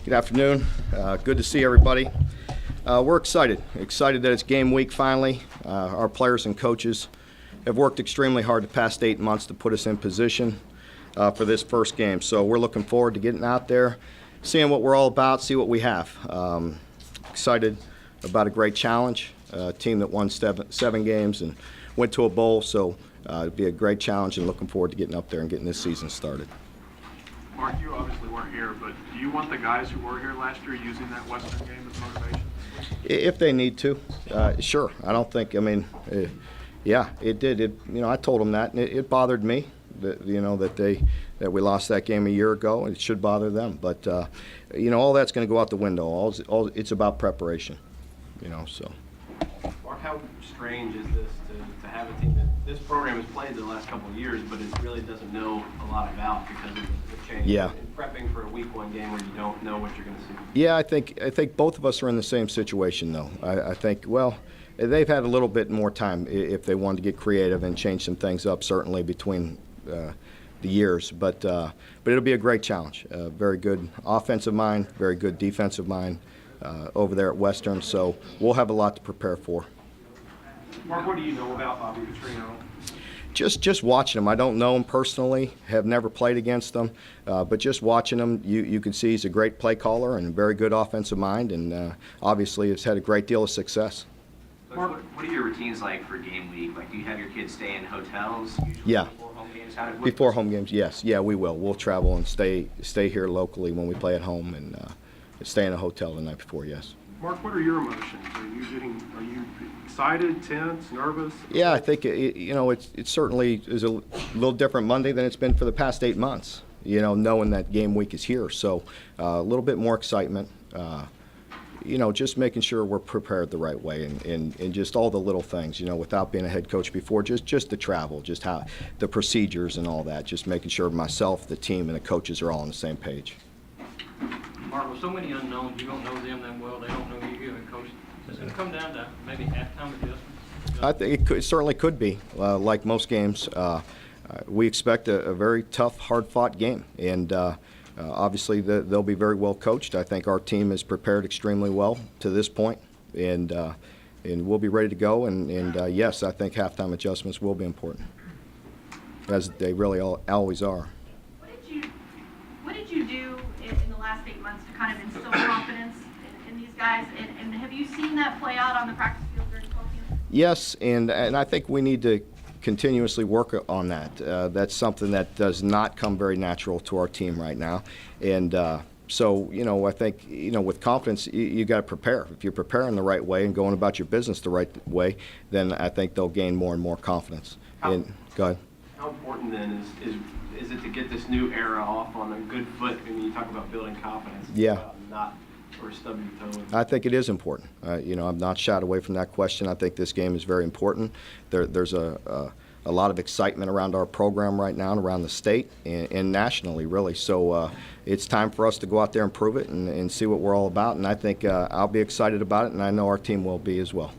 Good afternoon. Good to see everybody. We're excited that it's game week finally. Our players and coaches have worked extremely hard the past 8 months to put us in position for this first game. So we're looking forward to getting out there, seeing what we're all about, see what we have. Excited about a great challenge, a team that won seven games and went to a bowl. So it'll be a great challenge, and looking forward to getting up there and getting this season started. Mark, you obviously weren't here, but do you want the guys who were here last year using that Western game as motivation? If they need to, sure. I don't think. I mean, yeah, it did. I told them that, and it bothered me that that we lost that game a year ago, and it should bother them. But all that's going to go out the window. It's about preparation. So. Mark, how strange is this to have a team that this program has played the last couple of years, but it really doesn't know a lot about because of the change? Yeah. And prepping for a week one game where you don't know what you're going to see. Yeah, I think both of us are in the same situation, though. I think, well, they've had a little bit more time if they wanted to get creative and change some things up, certainly between the years. But it'll be a great challenge. Very good offensive mind, very good defensive mind over there at Western. So we'll have a lot to prepare for. Mark, what do you know about Bobby Petrino? Just watching him. I don't know him personally, have never played against him, but just watching him, you can see he's a great play caller and a very good offensive mind, and obviously has had a great deal of success. Coach, what are your routines like for game week? Like, do you have your kids stay in hotels usually Yeah. before home games? Before home games, yes. Yeah, we will. We'll travel and stay here locally when we play at home, and stay in a hotel the night before, yes. Mark, what are your emotions? Are you excited, tense, nervous? Yeah, I think it certainly is a little different Monday than it's been for the past 8 months. Knowing that game week is here, so a little bit more excitement. Just making sure we're prepared the right way, and just all the little things. Without being a head coach before, just the travel, just how the procedures and all that. Just making sure myself, the team, and the coaches are all on the same page. Mark, with so many unknowns, you don't know them that well, they don't know you and coach. Does it come down to maybe halftime adjustments? I think it certainly could be. Like most games, we expect a very tough, hard-fought game, and obviously they'll be very well coached. I think our team is prepared extremely well to this point, and we'll be ready to go. And yes, I think halftime adjustments will be important, as they really always are. What did you do in the last 8 months to kind of instill confidence in these guys? And have you seen that play out on the practice field during fall camp? Yes, and I think we need to continuously work on that. That's something that does not come very natural to our team right now. And so, I think, with confidence, you got to prepare. If you're preparing the right way and going about your business the right way, then I think they'll gain more and more confidence. Go ahead. How important then is it to get this new era off on a good foot? I mean, you talk about building confidence. Yeah. Not sort of stub your toe. I think it is important. I'm not shied away from that question. I think this game is very important. There's a lot of excitement around our program right now and around the state and nationally, really. So it's time for us to go out there and prove it and see what we're all about. And I think I'll be excited about it, and I know our team will be as well.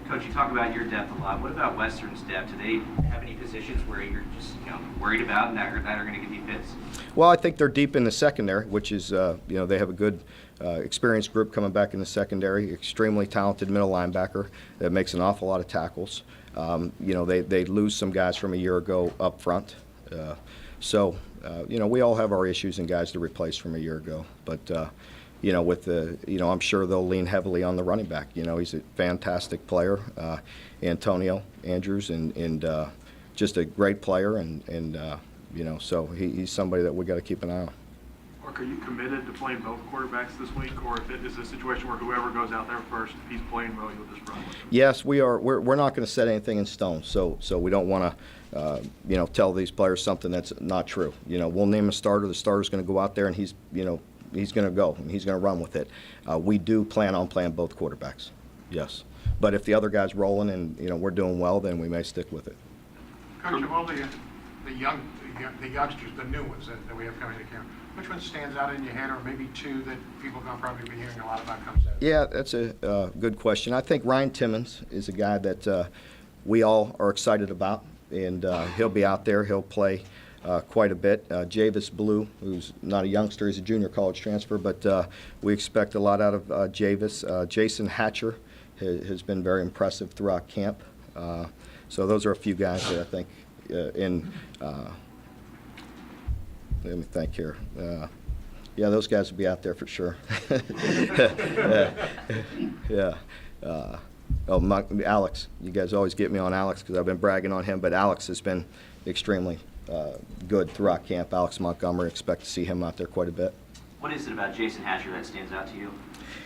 Coach, you talk about your depth a lot. What about Western's depth? Do they have any positions where you're just worried about and that are going to give you fits? Well, I think they're deep in the secondary, which is they have a good experienced group coming back in the secondary. Extremely talented middle linebacker that makes an awful lot of tackles. They lose some guys from a year ago up front. So we all have our issues and guys to replace from a year ago. But I'm sure they'll lean heavily on the running back. He's a fantastic player, Antonio Andrews, and just a great player, and so he's somebody that we got to keep an eye on. Mark, are you committed to playing both quarterbacks this week, or if it is a situation where whoever goes out there first, if he's playing well, you'll just run with him? Yes, we are. We're not going to set anything in stone, so we don't want to tell these players something that's not true. We'll name a starter. The starter's going to go out there, and he's going to go, and he's going to run with it. We do plan on playing both quarterbacks, yes. But if the other guy's rolling and we're doing well, then we may stick with it. Coach, of all the youngsters, the new ones that we have coming to camp, which one stands out in your head, or maybe two that people are going to probably be hearing a lot about comes out? Yeah, that's a good question. I think Ryan Timmons is a guy that we all are excited about, and he'll be out there. He'll play quite a bit. Javis Blue, who's not a youngster, he's a junior college transfer, but we expect a lot out of Javis. Jason Hatcher has been very impressive throughout camp. So those are a few guys that I think let me think here. Yeah, those guys will be out there for sure. Yeah. Alex. You guys always get me on Alex because I've been bragging on him, but Alex has been extremely good throughout camp. Alex Montgomery, expect to see him out there quite a bit. What is it about Jason Hatcher that stands out to you?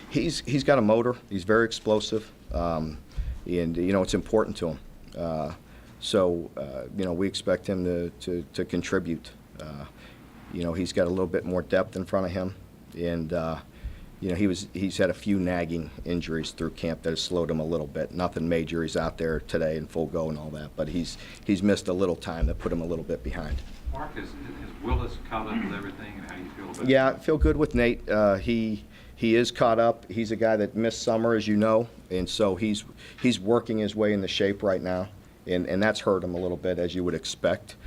He's got a motor. He's very explosive, and it's important to him. We expect him to contribute. He's got a little bit more depth in front of him, and he's had a few nagging injuries through camp that has slowed him a little bit. Nothing major. He's out there today in full go and all that, but he's missed a little time that put him a little bit behind. Mark, has Willis caught up with everything, and how do you feel about Yeah, I feel good with Nate. He is caught up. He's a guy that missed summer, as you know, and so he's working his way into shape right now, and that's hurt him a little bit, as you would expect.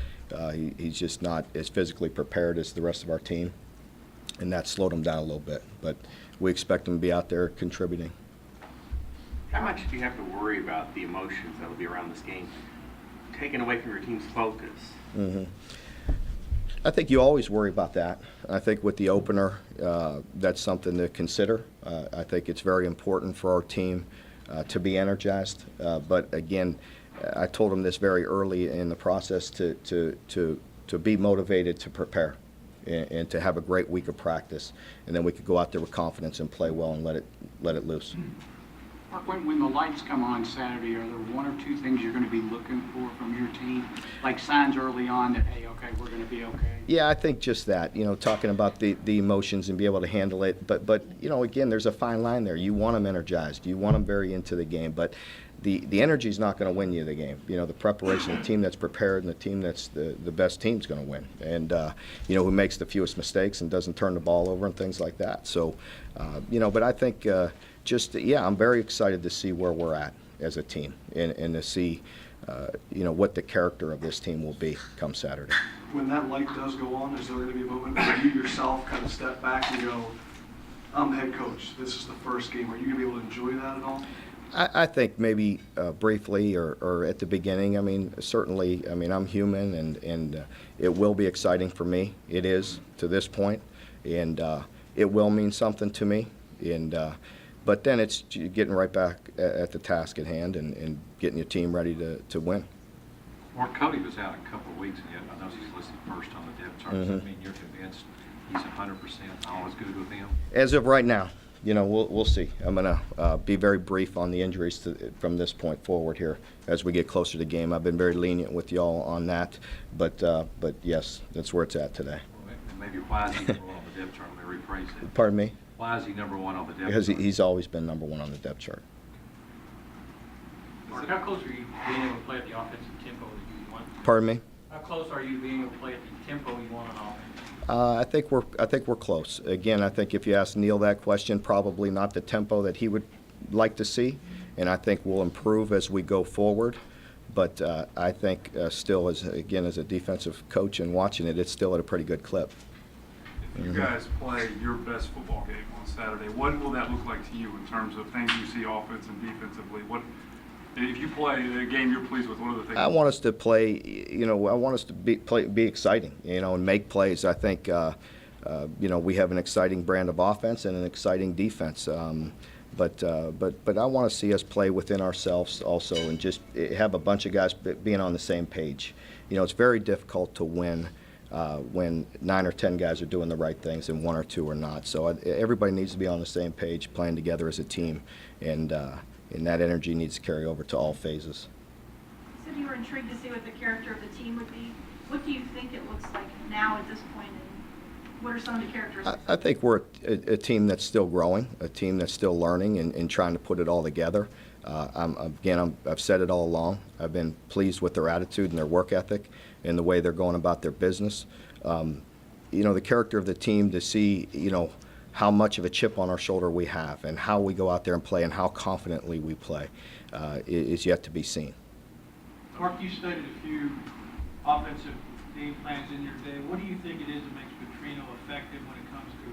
He's just not as physically prepared as the rest of our team, and that slowed him down a little bit. But we expect him to be out there contributing. How much do you have to worry about the emotions that will be around this game, taken away from your team's focus? Mm-hmm. I think you always worry about that. I think with the opener, that's something to consider. I think it's very important for our team to be energized. But again, I told them this very early in the process to be motivated to prepare and to have a great week of practice, and then we could go out there with confidence and play well and let it loose. Mark, when the lights come on Saturday, are there one or two things you're going to be looking for from your team, like signs early on that, hey, okay, we're going to be okay? Yeah, I think just that, talking about the emotions and be able to handle it. But again, there's a fine line there. You want them energized. You want them very into the game. But the energy is not going to win you the game. The preparation, the team that's prepared and the team that's the best team is going to win. And, who makes the fewest mistakes and doesn't turn the ball over and things like that. So, but I think I'm very excited to see where we're at as a team and to see, what the character of this team will be come Saturday. When that light does go on, is there going to be a moment where you yourself kind of step back and go, I'm the head coach, this is the first game. Are you going to be able to enjoy that at all? I think maybe briefly or at the beginning. Certainly, I'm human, and it will be exciting for me. It is to this point, and it will mean something to me. But then it's getting right back at the task at hand and getting your team ready to win. Mark, Cody was out a couple of weeks, and yet I know he's listed first on the depth chart. Does that mean you're convinced he's 100% all is good with him? As of right now, we'll see. I'm going to be very brief on the injuries from this point forward here as we get closer to the game. I've been very lenient with y'all on that, but yes, that's where it's at today. Well, maybe why is he number one on the depth chart? Let me rephrase that. Pardon me? Why is he number one on the depth chart? Because he's always been number one on the depth chart. Mark, how close are you being able to play at the offensive tempo that you want? Pardon me? How close are you being able to play at the tempo you want on offense? I think we're close. Again, I think if you ask Neil that question, probably not the tempo that he would like to see, and I think we'll improve as we go forward. But I think still, as a defensive coach and watching it, it's still at a pretty good clip. If you guys play your best football game on Saturday, what will that look like to you in terms of things you see offense and defensively? If you play a game you're pleased with, what are the things? I want us to play, I want us to be exciting, and make plays. I think, we have an exciting brand of offense and an exciting defense. But I want to see us play within ourselves also and just have a bunch of guys being on the same page. It's very difficult to win when 9 or 10 guys are doing the right things and 1 or 2 are not. So everybody needs to be on the same page, playing together as a team, and that energy needs to carry over to all phases. You said you were intrigued to see what the character of the team would be. What do you think it looks like now at this point, and what are some of the characteristics? I think we're a team that's still growing, a team that's still learning and trying to put it all together. I've said it all along. I've been pleased with their attitude and their work ethic and the way they're going about their business. The character of the team, to see, how much of a chip on our shoulder we have and how we go out there and play and how confidently we play is yet to be seen. Mark, you stated a few offensive game plans in your day. What do you think it is that makes Petrino effective when it comes to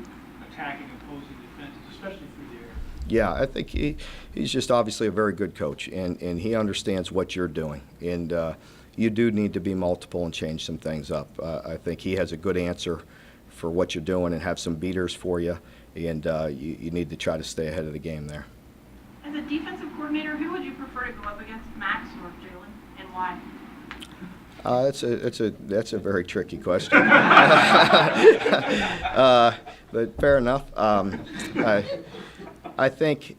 attacking opposing defenses, especially through the air? Yeah, I think he's just obviously a very good coach, and he understands what you're doing. And you do need to be multiple and change some things up. I think he has a good answer for what you're doing and have some beaters for you, and you need to try to stay ahead of the game there. As a defensive coordinator, who would you prefer to go up against, Max or Jalen, and why? That's a very tricky question. But fair enough. I think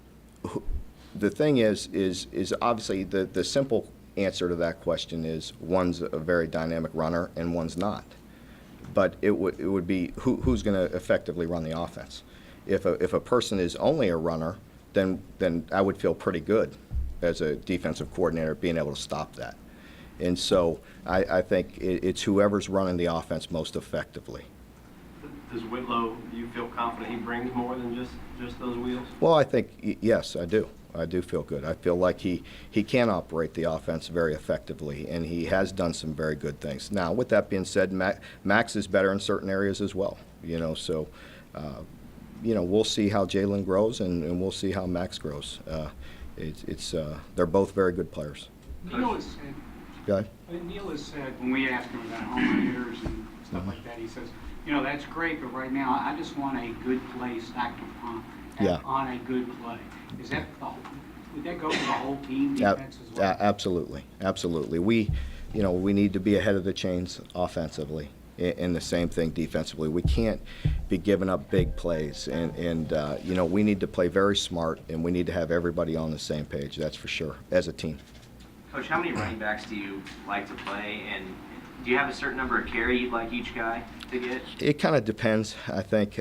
the thing is obviously the simple answer to that question is one's a very dynamic runner and one's not. But it would be who's going to effectively run the offense. If a person is only a runner, then I would feel pretty good as a defensive coordinator being able to stop that. And so I think it's whoever's running the offense most effectively. Does Whitlow, do you feel confident he brings more than just those wheels? Well, I think, yes, I do. I do feel good. I feel like he can operate the offense very effectively, and he has done some very good things. Now, with that being said, Max is better in certain areas as well. So we'll see how Jalen grows, and we'll see how Max grows. They're both very good players. Neil has said, Go ahead. Neil has said when we ask him about home run hitters and stuff like that, he says, that's great, but right now I just want a good play stacked on a good play. Is that would that go for the whole team defense as well? Absolutely. We need to be ahead of the chains offensively, and the same thing defensively. We can't be giving up big plays, and we need to play very smart, and we need to have everybody on the same page. That's for sure, as a team. Coach, how many running backs do you like to play, and do you have a certain number of carry you'd like each guy to get? It kind of depends. I think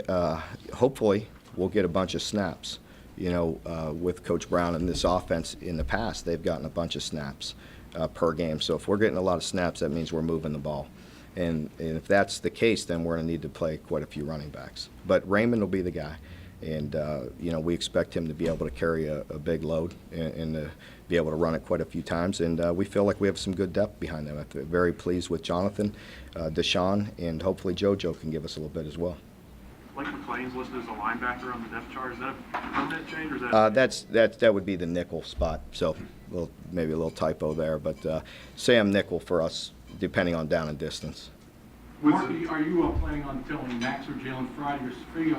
hopefully we'll get a bunch of snaps. With Coach Brown and this offense in the past, they've gotten a bunch of snaps per game. So if we're getting a lot of snaps, that means we're moving the ball. And if that's the case, then we're going to need to play quite a few running backs. But Raymond will be the guy. And, we expect him to be able to carry a big load and to be able to run it quite a few times. And we feel like we have some good depth behind them. I'm very pleased with Jonathan, Deshaun, and hopefully JoJo can give us a little bit as well. Blake McLean's listed as a linebacker on the depth chart. Is that a permanent change, or is that? That would be the nickel spot. So maybe a little typo there. But Sam nickel for us, depending on down and distance. Mark, are you planning on telling Max or Jalen Friday, or are you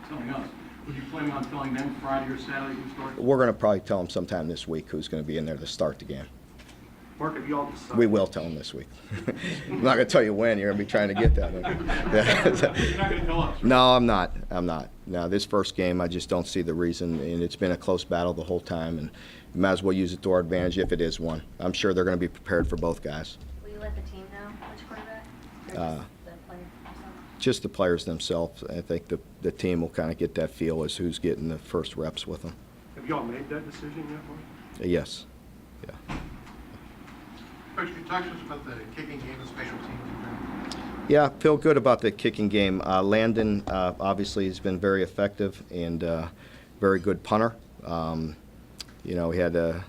telling us? Would you plan on telling them Friday or Saturday to start? We're going to probably tell them sometime this week who's going to be in there to start the game. Mark, have you all decided? We will tell them this week. I'm not going to tell you when. You're going to be trying to get that. You're not going to tell us, right? No, I'm not. Now, this first game, I just don't see the reason, and it's been a close battle the whole time, and we might as well use it to our advantage if it is one. I'm sure they're going to be prepared for both guys. Will you let the team know which quarterback? Or Just the players themselves. I think the team will kind of get that feel as who's getting the first reps with them. Have you all made that decision yet, Mark? Yes. Yeah. Coach, can you talk to us about the kicking game and special teams? Yeah, feel good about the kicking game. Landon obviously has been very effective and very good punter. He had the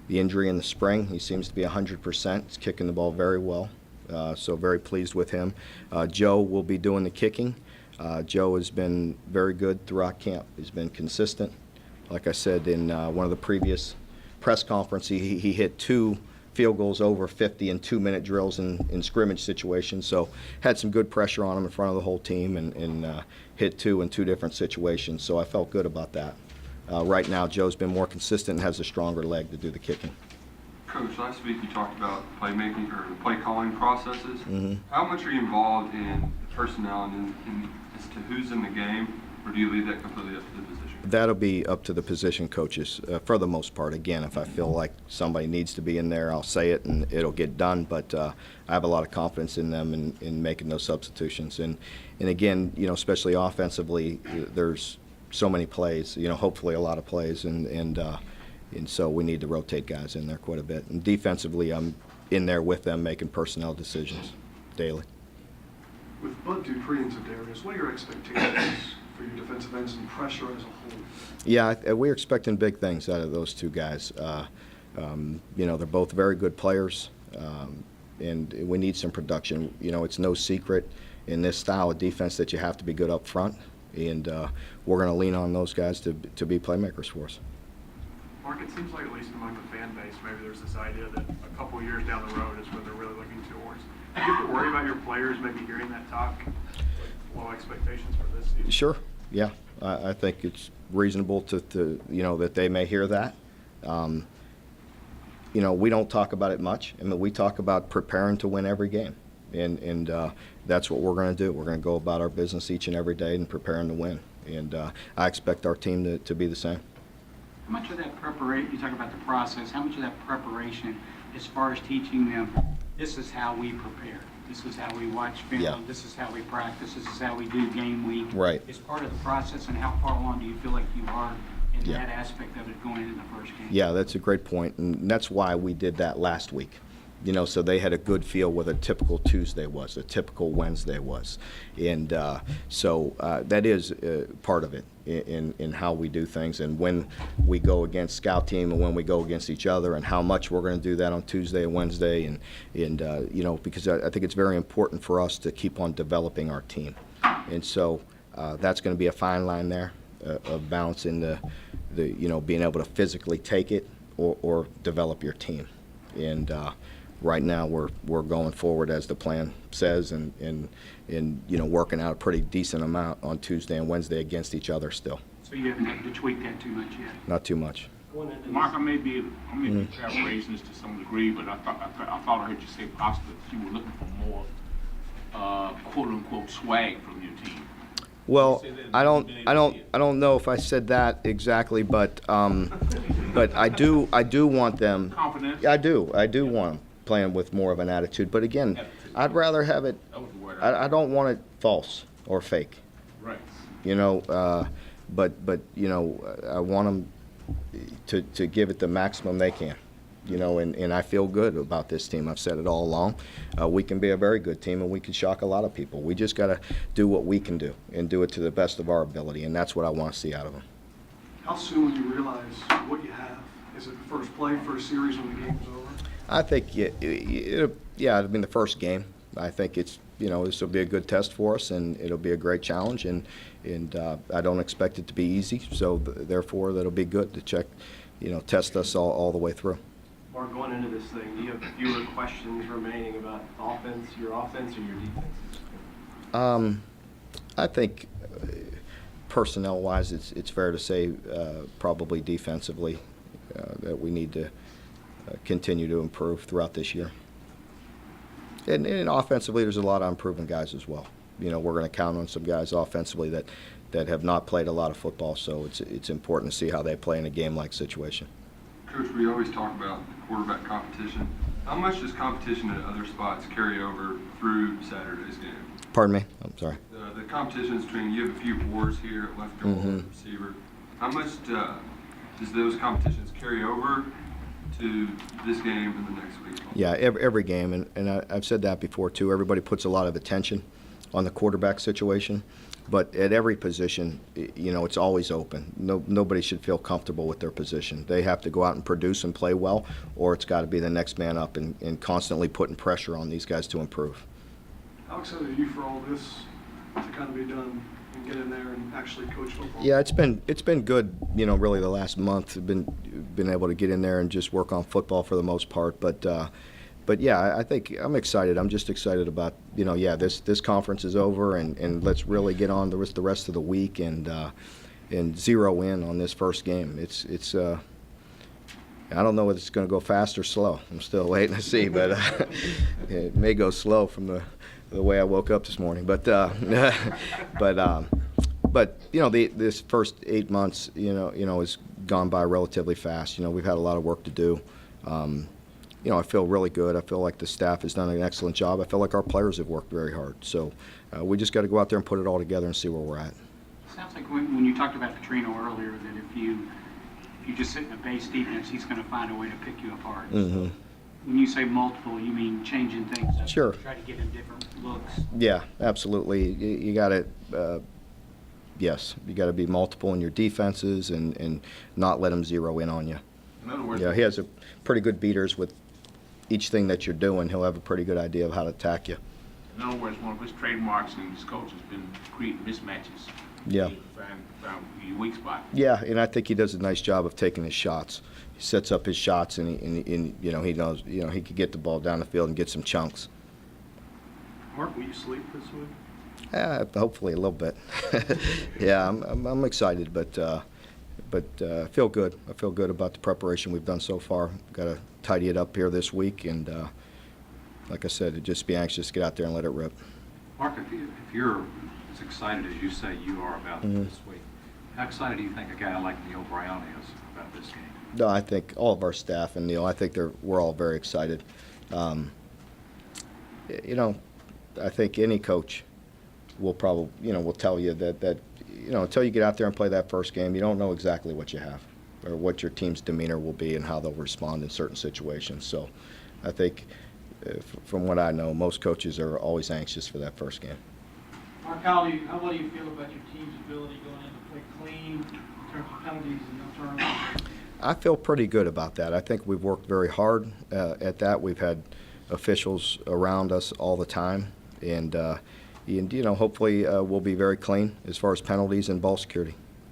injury in the spring. He seems to be 100%. He's kicking the ball very well. So very pleased with him. Joe will be doing the kicking. Joe has been very good throughout camp. He's been consistent. Like I said in one of the previous press conferences, he hit 2 field goals over 50 in 2-minute drills in scrimmage situations. So had some good pressure on him in front of the whole team and hit 2 in 2 different situations. So I felt good about that. Right now, Joe's been more consistent and has a stronger leg to do the kicking. Coach, last week you talked about playmaking or the play calling processes. Mm-hmm. How much are you involved in personnel and as to who's in the game, or do you leave that completely up to the position? That'll be up to the position coaches for the most part. Again, if I feel like somebody needs to be in there, I'll say it and it'll get done. But I have a lot of confidence in them in making those substitutions. And again, especially offensively, there's so many plays. Hopefully a lot of plays, and so we need to rotate guys in there quite a bit. And defensively, I'm in there with them making personnel decisions daily. With Bud Dupree and Zadarius, what are your expectations for your defensive ends and pressure as a whole? Yeah, we're expecting big things out of those 2 guys. They're both very good players. and we need some production. You know, it's no secret in this style of defense that you have to be good up front, and we're going to lean on those guys to be playmakers for us. Mark, it seems like at least among the fan base, maybe there's this idea that a couple of years down the road is when they're really looking towards. Do you have to worry about your players maybe hearing that talk, like low expectations for this season? Sure, yeah. I think it's reasonable to you know, that they may hear that. You know, we don't talk about it much. I mean, we talk about preparing to win every game, and that's what we're going to do. We're going to go about our business each and every day and preparing to win, and I expect our team to be the same. How much of that preparation, you talk about the process, how much of that preparation as far as teaching them, this is how we prepare, this is how we watch film, Yeah. this is how we practice, this is how we do game week. Right. It's part of the process, and how far along do you feel like you are in Yeah. that aspect of it going into the first game? Yeah, that's a great point, and that's why we did that last week. You know, so they had a good feel what a typical Tuesday was, a typical Wednesday was, and so that is part of it in how we do things, and when we go against scout team and when we go against each other, and how much we're going to do that on Tuesday and Wednesday, and you know, because I think it's very important for us to keep on developing our team, and so that's going to be a fine line there of balancing the you know, being able to physically take it or develop your team, and right now we're going forward as the plan says, and you know, working out a pretty decent amount on Tuesday and Wednesday against each other still. So you haven't had to tweak that too much yet? Not too much. Mark, I may be paraphrasing this to some degree, but I thought I heard you say possibly that you were looking for more quote unquote swag from your team. Well, I don't know if I said that exactly, but I do want them. Confidence? Yeah, I do want them playing with more of an attitude. But again, I'd rather have it. That was the word I don't want it false or fake. Right. You know, but you know, I want them to give it the maximum they can. You know, and I feel good about this team. I've said it all along. We can be a very good team, and we can shock a lot of people. We just got to do what we can do and do it to the best of our ability, and that's what I want to see out of them. How soon will you realize what you have? Is it the first play, first series when the game's over? I think, yeah, I mean, the first game. I think it's, you know, this will be a good test for us, and it'll be a great challenge, and I don't expect it to be easy, so therefore that'll be good to check, you know, test us all the way through. Mark, going into this thing, do you have fewer questions remaining about your offense or your defense? I think personnel-wise, it's fair to say probably defensively that we need to continue to improve throughout this year. And offensively, there's a lot of improving guys as well. You know, we're going to count on some guys offensively that have not played a lot of football, so it's important to see how they play in a game-like situation. Coach, we always talk about quarterback competition. How much does competition at other spots carry over through Saturday's game? Pardon me? I'm sorry. The competitions between, you have a few wars here at left guard, receiver. How much does those competitions carry over to this game and the next week? Yeah, every game, and I've said that before too. Everybody puts a lot of attention on the quarterback situation, but at every position, you know, it's always open. Nobody should feel comfortable with their position. They have to go out and produce and play well, or it's got to be the next man up and constantly putting pressure on these guys to improve. How excited are you for all this to kind of be done and get in there and actually coach football? Yeah, it's been good. You know, really the last month, I've been able to get in there and just work on football for the most part. But yeah, I think I'm excited. I'm just excited about, you know, yeah, this conference is over, and let's really get on the rest of the week and zero in on this first game. It's I don't know if it's going to go fast or slow. I'm still waiting to see, but it may go slow from the way I woke up this morning. But you know, this first 8 months, you know, has gone by relatively fast. You know, we've had a lot of work to do. You know, I feel really good. I feel like the staff has done an excellent job. I feel like our players have worked very hard. So we just got to go out there and put it all together and see where we're at. Sounds like when you talked about Petrino earlier, that if you just sit in the base defense, he's going to find a way to pick you apart. Mm-hmm. When you say multiple, you mean changing things up? Sure. Try to give him different looks? Yeah, absolutely. You got to, yes, you got to be multiple in your defenses and not let him zero in on you. In other words, Yeah, he has a pretty good beaters with each thing that you're doing, he'll have a pretty good idea of how to attack you. In other words, one of his trademarks in his coach has been creating mismatches. Yeah. Found your weak spot. Yeah, and I think he does a nice job of taking his shots. He sets up his shots, and he knows he could get the ball down the field and get some chunks. Mark, will you sleep this week? Hopefully a little bit. Yeah, I'm excited, but I feel good. I feel good about the preparation we've done so far. Got to tidy it up here this week, and like I said, just be anxious to get out there and let it rip. Mark, if you're as excited as you say you are about this week, how excited do you think a guy like Neil Brown is about this game? No, I think all of our staff and Neil, I think we're all very excited. I think any coach will probably, will tell you that until you get out there and play that first game, you don't know exactly what you have or what your team's demeanor will be and how they'll respond in certain situations. So I think, from what I know, most coaches are always anxious for that first game. Mark, how do you feel about your team's ability going in to play clean in terms of penalties and no turnovers? I feel pretty good about that. I think we've worked very hard at that. We've had officials around us all the time, and hopefully we'll be very clean as far as penalties and ball security.